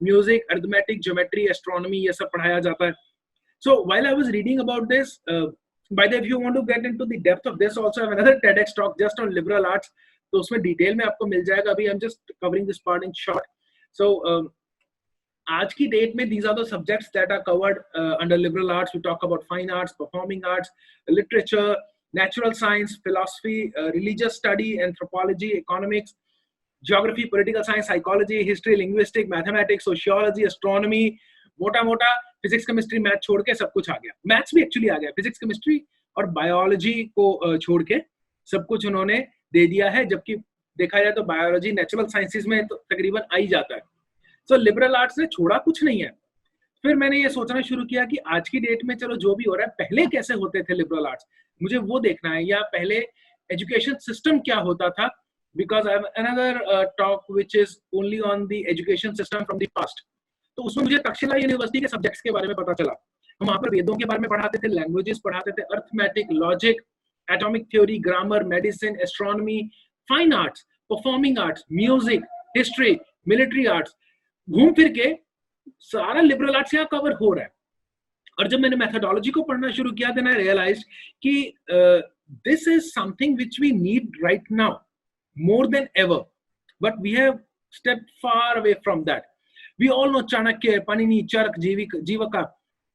Music, arithmetic, geometry, astronomy, ये सब पढ़ाया जाता है. So while I was reading about this, by the way, if you want to get into the depth of this, also I have another TEDx talk just on liberal arts. तो उसमें detail में आपको मिल जाएगा. अभी I'm just covering this part in short. So आज की date में these are the subjects that are covered under liberal arts. We talk about fine arts, performing arts, literature, natural science, philosophy, religious study, anthropology, economics, geography, political science, psychology, history, linguistics, mathematics, sociology, astronomy. मोटा मोटा physics, chemistry, math छोड़ के सब कुछ आ गया. Maths भी actually आ गया. Physics, chemistry और बायोलॉजी को छोड़ के सब कुछ उन्होंने दे दिया है, जबकि देखा जाए तो बायोलॉजी नेचुरल साइंसेज में तो तकरीबन आ ही जाता है. सो लिबरल आर्ट्स ने छोड़ा कुछ नहीं है. फिर मैंने ये सोचना शुरू किया कि आज की डेट में चलो जो भी हो रहा है, पहले कैसे होते थे लिबरल आर्ट्स, मुझे वो देखना है, या पहले एजुकेशन सिस्टम क्या होता था. Because I have another talk which is only on the education system from the past. तो उसमें मुझे तक्षशिला यूनिवर्सिटी के सब्जेक्ट्स के बारे में पता चला. हम वहां पर वेदों के बारे में पढ़ाते थे, लैंग्वेजेस पढ़ाते थे, arithmetic, logic, atomic theory, grammar, medicine, astronomy, fine arts, performing arts, music, history, military arts. घूम फिर के सारा लिबरल आर्ट्स यहाँ कवर हो रहा है. और जब मैंने मेथोडोलॉजी को पढ़ना शुरू किया, देन आई रियलाइज्ड कि this is something which we need right now more than ever, but we have stepped far away from that. We all know Chanakya, Panini, Charaka, Jivaka,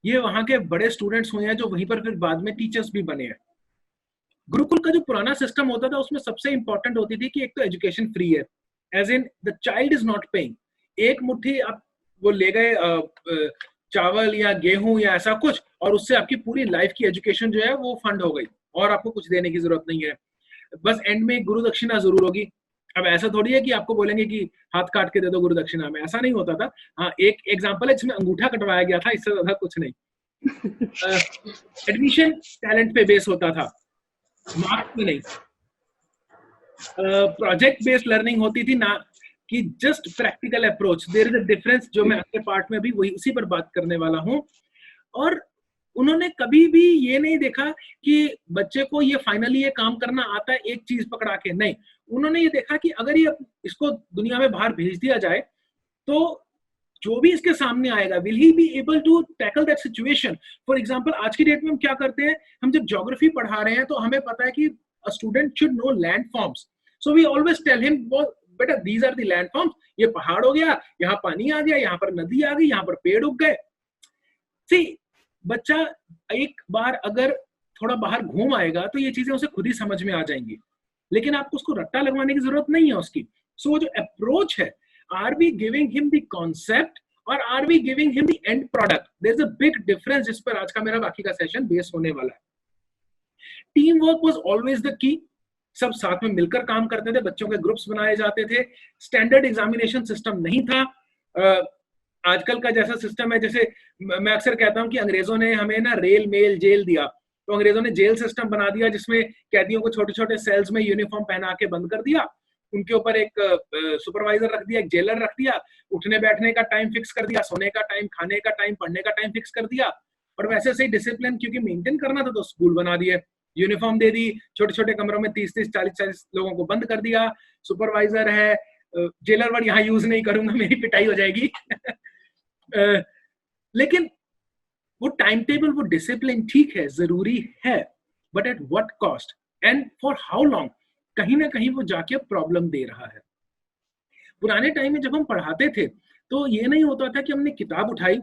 ये वहां के बड़े स्टूडेंट्स हुए हैं जो वहीं पर फिर बाद में टीचर्स भी बने हैं. गुरुकुल का जो पुराना सिस्टम होता था उसमें सबसे इंपॉर्टेंट होती थी कि एक तो एजुकेशन फ्री है, as in the child is not paying. एक मुट्ठी आप वो ले गए चावल या गेहूं या ऐसा कुछ, और उससे आपकी पूरी लाइफ की एजुकेशन जो है वो फंड हो गई और आपको कुछ देने की जरूरत नहीं है. बस एंड में गुरु दक्षिणा जरूर होगी. अब ऐसा थोड़ी है कि आपको बोलेंगे कि हाथ काट के दे दो गुरु दक्षिणा में, ऐसा नहीं होता था. हाँ, एक एग्जांपल है जिसमें अंगूठा कटवाया गया था, इससे ज्यादा कुछ नहीं. एडमिशन टैलेंट पे बेस होता था, मार्क्स पे नहीं. प्रोजेक्ट बेस्ड लर्निंग होती थी, ना कि just practical approach. There is a difference, जो मैं अगले पार्ट में भी वही उसी पर बात करने वाला हूँ. और उन्होंने कभी भी ये नहीं देखा कि बच्चे को ये फाइनली ये काम करना आता है एक चीज पकड़ा के, नहीं. उन्होंने ये देखा कि अगर ये इसको दुनिया में बाहर भेज दिया जाए तो जो भी इसके सामने आएगा, will he be able to tackle that situation. For example आज की डेट में हम क्या करते हैं, हम जब ज्योग्राफी पढ़ा रहे हैं तो हमें पता है कि a student should know land forms. So we always tell him, बेटा these are the land forms. ये पहाड़ हो गया, यहाँ पानी आ गया, यहाँ पर नदी आ गई, यहाँ पर पेड़ उग गए. सी, बच्चा एक बार अगर थोड़ा बाहर घूम आएगा तो ये चीजें उसे खुद ही समझ में आ जाएंगी, लेकिन आपको उसको रट्टा लगवाने की जरूरत नहीं है उसकी. सो वो जो अप्रोच है, are we giving him the concept और are we giving him the end product, there is a big difference, जिस पर आज का मेरा बाकी का सेशन बेस होने वाला है. Team work was always the key. सब साथ में मिलकर काम करते थे, बच्चों के ग्रुप्स बनाए जाते थे. स्टैंडर्ड एग्जामिनेशन सिस्टम नहीं था. आजकल का जैसा सिस्टम है, जैसे मैं अक्सर कहता हूं कि अंग्रेजों ने हमें ना रेल मेल जेल दिया, तो अंग्रेजों ने जेल सिस्टम बना दिया जिसमें कैदियों को छोटे छोटे सेल्स में यूनिफॉर्म पहना के बंद कर दिया. उनके ऊपर एक सुपरवाइजर रख दिया, एक जेलर रख दिया, उठने बैठने का टाइम फिक्स कर दिया, सोने का टाइम, खाने का टाइम, पढ़ने का टाइम फिक्स कर दिया. और वैसे से ही डिसिप्लिन क्योंकि मेंटेन करना था तो स्कूल बना दिए, यूनिफॉर्म दे दी, छोटे छोटे कमरों में 30-30, 40-40 लोगों को बंद कर दिया. सुपरवाइजर है, जेलर वर्ड यहाँ यूज नहीं करूंगा, मेरी पिटाई हो जाएगी. लेकिन वो टाइम टेबल, वो डिसिप्लिन ठीक है, जरूरी है, but at what cost and for how long? कहीं ना कहीं वो जाके प्रॉब्लम दे रहा है. पुराने टाइम में जब हम पढ़ाते थे तो ये नहीं होता था कि हमने किताब उठाई,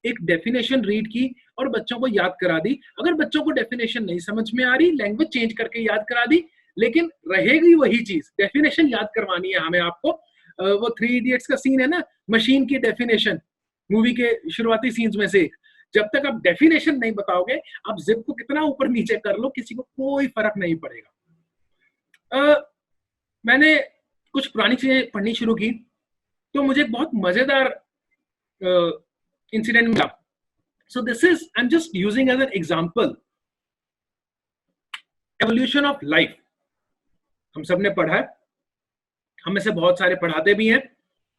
एक डेफिनेशन रीड की और बच्चों को याद करा दी. अगर बच्चों को डेफिनेशन नहीं समझ में आ रही, लैंग्वेज चेंज करके याद करा दी, लेकिन रहेगी वही चीज. डेफिनेशन याद करवानी है हमें आपको. वो 3 इडियट्स का सीन है ना, मशीन की डेफिनेशन, मूवी के शुरुआती सीन्स में से. जब तक आप डेफिनेशन नहीं बताओगे, आप जिप को कितना ऊपर नीचे कर लो, किसी को कोई फर्क नहीं पड़ेगा. मैंने कुछ पुरानी चीजें पढ़नी शुरू की तो मुझे बहुत मजेदार इंसिडेंट मिला. So this is, I am just using as an example, evolution of life. हम सब ने पढ़ा है, हम में से बहुत सारे पढ़ाते भी हैं.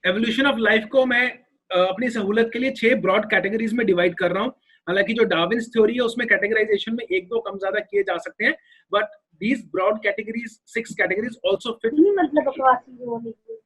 एवोल्यूशन ऑफ लाइफ को मैं अपनी सहूलत के लिए 6 ब्रॉड कैटेगरीज में डिवाइड कर रहा हूं. हालांकि जो डार्विन्स थ्योरी है उसमें कैटेगराइजेशन में 1-2 कम ज्यादा किए जा सकते हैं, but these broad categories, 6 categories also fit. मतलब बकवासी जो लिखी